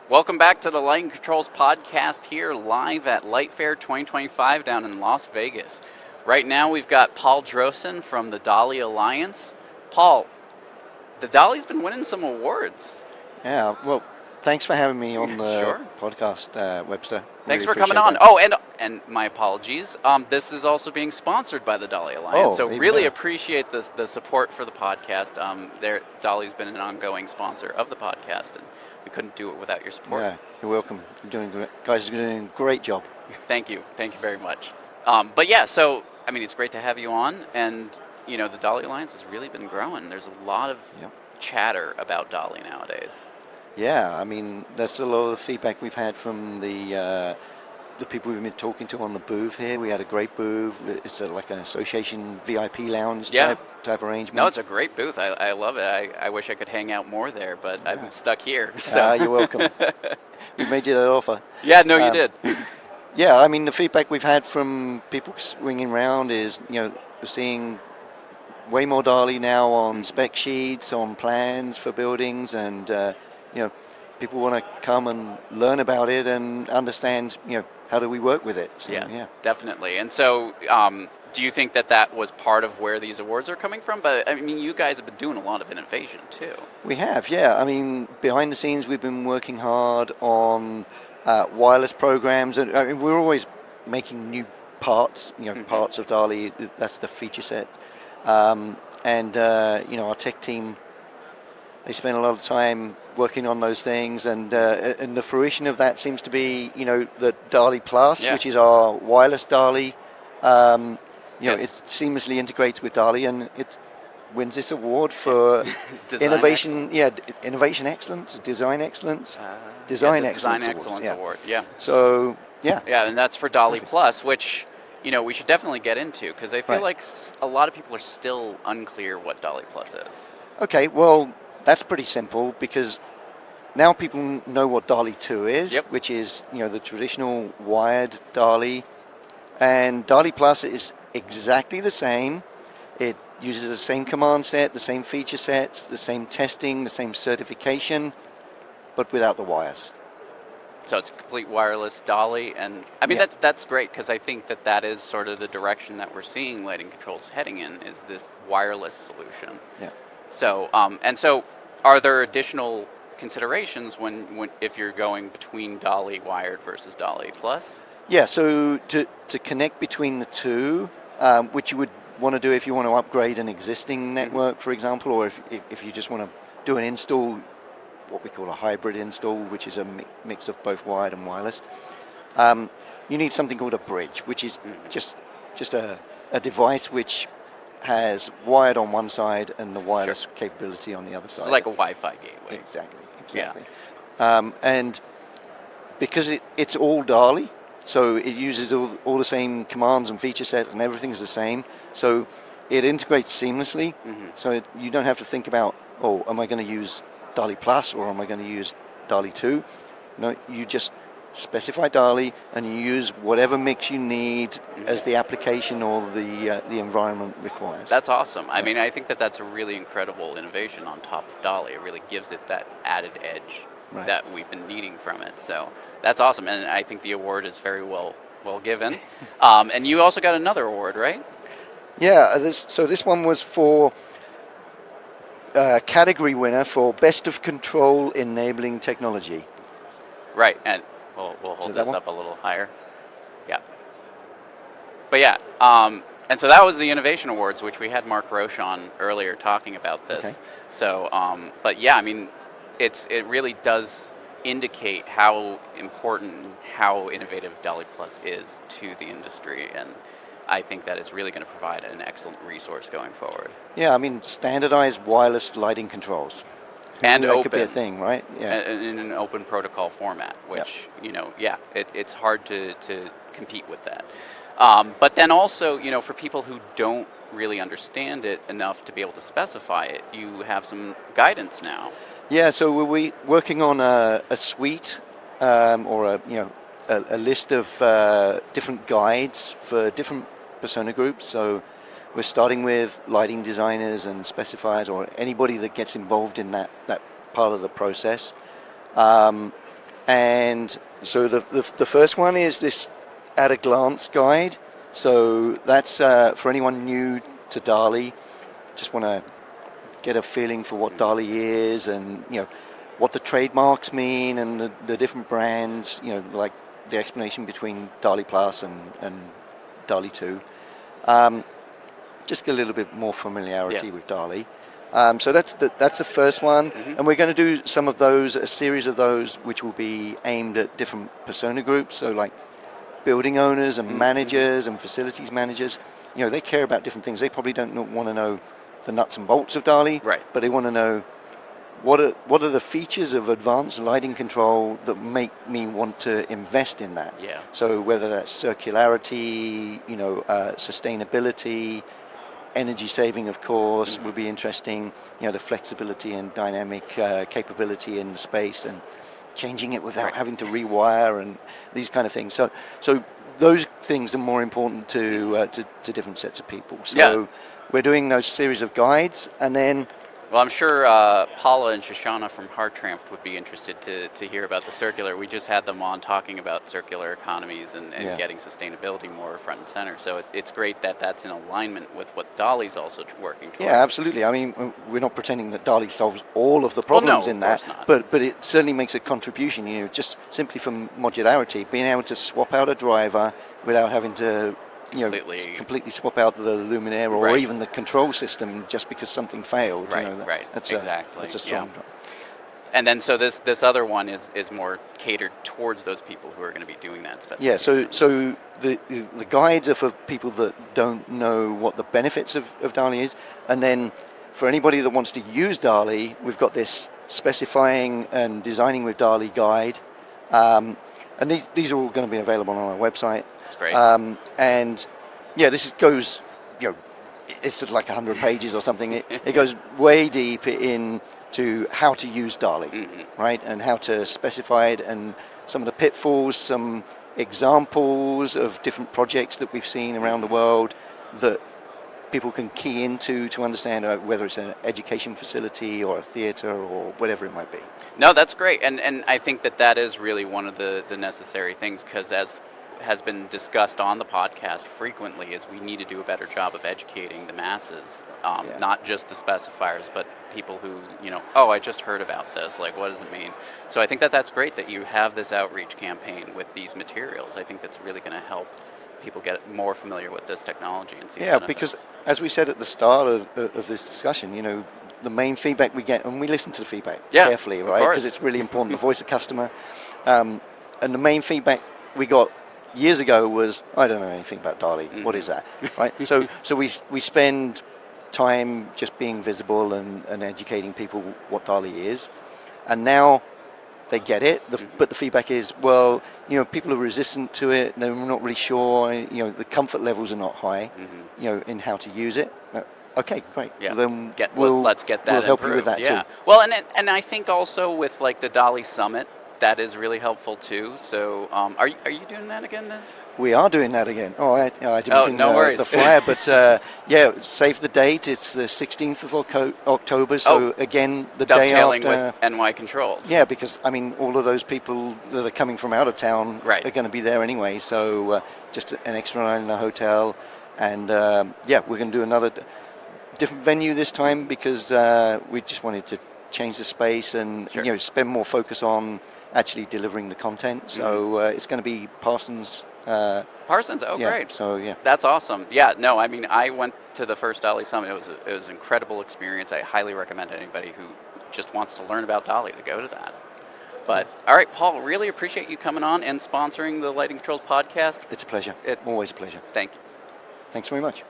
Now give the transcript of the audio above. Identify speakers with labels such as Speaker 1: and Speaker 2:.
Speaker 1: Welcome back to the Lighting Controls podcast here live at LightFair 2025 down in Las Vegas. Right now we've got Paul Drosihn from the Dolly Alliance. Paul, the Dolly's been winning some awards.
Speaker 2: Yeah, well, thanks for having me on the
Speaker 1: Sure.
Speaker 2: podcast, Webster.
Speaker 1: Thanks
Speaker 2: Really
Speaker 1: for coming
Speaker 2: appreciate
Speaker 1: on.
Speaker 2: that.
Speaker 1: Oh, and my apologies. This is also being sponsored by the Dolly Alliance,
Speaker 2: Oh,
Speaker 1: so
Speaker 2: even
Speaker 1: really
Speaker 2: better.
Speaker 1: appreciate the support for the podcast. Dolly's been an ongoing sponsor of the podcast, and we couldn't do it without your support.
Speaker 2: Yeah, you're welcome. You're doing great. Guys are doing a great job.
Speaker 1: Thank you very much. But yeah, so I mean, it's great to have you on, and you know, the Dolly Alliance has really been growing. There's a lot of
Speaker 2: Yep.
Speaker 1: chatter about Dolly nowadays.
Speaker 2: Yeah, I mean, that's a lot of the feedback we've had from the people we've been talking to on the booth here. We had a great booth. It's like an association VIP lounge type arrangement.
Speaker 1: No, it's a great booth. I love it. I wish I could hang out more there, but I'm stuck here. So.
Speaker 2: You're welcome. We made you that offer.
Speaker 1: Yeah, no, you did.
Speaker 2: Yeah, I mean, the feedback we've had from people swinging around is, you know, we're seeing way more Dolly now on spec sheets, on plans for buildings, and, you know, people want to come and learn about it and understand, you know, how do we work with it. So,
Speaker 1: yeah, definitely. And so do you think that was part of where these awards are coming from? But, I mean, you guys have been doing a lot of innovation, too.
Speaker 2: We have, yeah. I mean, behind the scenes, we've been working hard on wireless programs, and I mean, we're always making new parts, you know, parts of Dolly. That's the feature set, and you know, our tech team, they spend a lot of time working on those things, and the fruition of that seems to be, you know, the Dolly Plus, which is our wireless Dolly. You know, it seamlessly integrates with Dolly, and it wins this award for innovation. Innovation excellence, design excellence. Design Excellence
Speaker 1: Award, yeah.
Speaker 2: So, yeah.
Speaker 1: Yeah, and that's for Dolly Plus, which, you know, we should definitely get into, because I feel like a lot of people are still unclear what Dolly Plus is.
Speaker 2: Okay, well, that's pretty simple, because now people know what Dolly 2 is, which is, you know, the traditional wired Dolly. And Dolly Plus is exactly the same. It uses the same command set, the same feature sets, the same testing, the same certification, but without the wires.
Speaker 1: So it's a complete wireless Dolly, and I mean that's great, because I think that is sort of the direction that we're seeing lighting controls heading in, is this wireless solution.
Speaker 2: Yeah.
Speaker 1: So so are there additional considerations when if you're going between Dolly wired versus Dolly Plus?
Speaker 2: Yeah. So to connect between the two, which you would want to do if you want to upgrade an existing network, for example, or if you just want to do an install, what we call a hybrid install, which is a mix of both wired and wireless. You need something called a bridge, which is just a device which has wired on one side and the wireless capability on the other side.
Speaker 1: It's like a Wi-Fi gateway.
Speaker 2: Exactly.
Speaker 1: Yeah.
Speaker 2: And because it's all Dolly, so it uses all the same commands and feature sets, and everything's the same. So it integrates seamlessly. So you don't have to think about, oh, am I going to use Dolly Plus or am I going to use Dolly 2? No, you just specify Dolly and you use whatever mix you need as the application or the environment requires.
Speaker 1: That's awesome. I mean, I think that's a really incredible innovation on top of Dolly. It really gives it that added edge that we've been needing from it. So that's awesome, and I think the award is very well given. And you also got another award, right?
Speaker 2: Yeah. This one was for category winner for Best of Control Enabling Technology.
Speaker 1: Right, and we'll hold this up a little higher. Yeah. But yeah, and so that was the Innovation Awards, which we had Mark Roche on earlier talking about this.
Speaker 2: Okay.
Speaker 1: So, but yeah, I mean, it really does indicate how important, how innovative Dolly Plus is to the industry, and I think that it's really going to provide an excellent resource going forward.
Speaker 2: Yeah, I mean, standardized wireless lighting controls.
Speaker 1: And
Speaker 2: that
Speaker 1: open.
Speaker 2: Could be a thing, right? Yeah.
Speaker 1: In an open protocol format, which, you know, it's hard to compete with that. But then also, you know, for people who don't really understand it enough to be able to specify it, you have some guidance now.
Speaker 2: Yeah, so we're working on a suite or a list of different guides for different persona groups. So we're starting with lighting designers and specifiers, or anybody that gets involved in that part of the process. And so the first one is this at a glance guide. So that's for anyone new to DALI, just want to get a feeling for what DALI is, and what the trademarks mean, and the different brands, like the explanation between DALI Plus and DALI 2. Just get a little bit more familiarity with DALI. So that's the first one, and we're going to do some of those, a series of those, which will be aimed at different persona groups. So like building owners and managers and facilities managers, they care about different things. They probably don't want to know the nuts and bolts of DALI, but they want to know what are the features of advanced lighting control that make me want to invest in that. So whether that's circularity, sustainability, energy saving, of course, would be interesting. The flexibility and dynamic capability in the space, and changing it without having to rewire, and these kind of things. So those things are more important to different sets of people. So we're doing those series of guides, and then.
Speaker 1: Well, I'm sure Paula and Shoshana from Hartranft would be interested to hear about the circular. We just had them on talking about circular economies and getting sustainability more front and center. So it's great that that's in alignment with what DALI's also working towards.
Speaker 2: Yeah, absolutely. I mean, we're not pretending that DALI solves all of the problems in that, but it certainly makes a contribution. Just simply from modularity, being able to swap out a driver without having to completely swap out the luminaire or even the control system just because something failed. That's a strong drop.
Speaker 1: And then so this other one is more catered towards those people who are going to be doing that specification.
Speaker 2: Yeah, so the guides are for people that don't know what the benefits of DALI is, and then for anybody that wants to use DALI, we've got this specifying and designing with DALI guide. And these are all going to be available on our website.
Speaker 1: That's great.
Speaker 2: And this goes, it's sort of like 100 pages or something. It goes way deep into how to use DALI, right? And how to specify it, and some of the pitfalls, some examples of different projects that we've seen around the world that people can key into to understand whether it's an education facility or a theater or whatever it might be.
Speaker 1: No, that's great. And I think that is really one of the necessary things, because as has been discussed on the podcast frequently, is we need to do a better job of educating the masses, not just the specifiers, but people who, I just heard about this, like, what does it mean? So I think that's great that you have this outreach campaign with these materials. I think that's really going to help people get more familiar with this technology and see the benefits. Because
Speaker 2: as we said at the start of this discussion, the main feedback we get, and we listen to the feedback carefully, right? Because it's really important, the voice of customer. And the main feedback we got years ago was, I don't know anything about DALI. What is that? Right? So we spend time just being visible and educating people what DALI is. And now they get it, but the feedback is, people are resistant to it, they're not really sure, the comfort levels are not high, in how to use it. Okay, great.
Speaker 1: Yeah.
Speaker 2: Then
Speaker 1: let's get that.
Speaker 2: We'll help you with that too.
Speaker 1: Well, and I think also with like the DALI Summit, that is really helpful too. So, are you doing that again then?
Speaker 2: We are doing that again. I didn't bring the flyer, but save the date. It's the 16th of October. So again, the day after.
Speaker 1: With NY Controlled.
Speaker 2: Yeah, because all of those people that are coming from out of town are going to be there anyway. So just an extra night in a hotel, and we're going to do another different venue this time, because we just wanted to change the space and spend more focus on actually delivering the content. So it's going to be Parsons.
Speaker 1: Great.
Speaker 2: So
Speaker 1: that's awesome. Yeah, no, I mean, I went to the first DALI Summit. It was an incredible experience. I highly recommend anybody who just wants to learn about DALI to go to that. But all right, Paul, really appreciate you coming on and sponsoring the Lighting Controls podcast.
Speaker 2: It's a pleasure. Always a pleasure.
Speaker 1: Thank you.
Speaker 2: Thanks very much.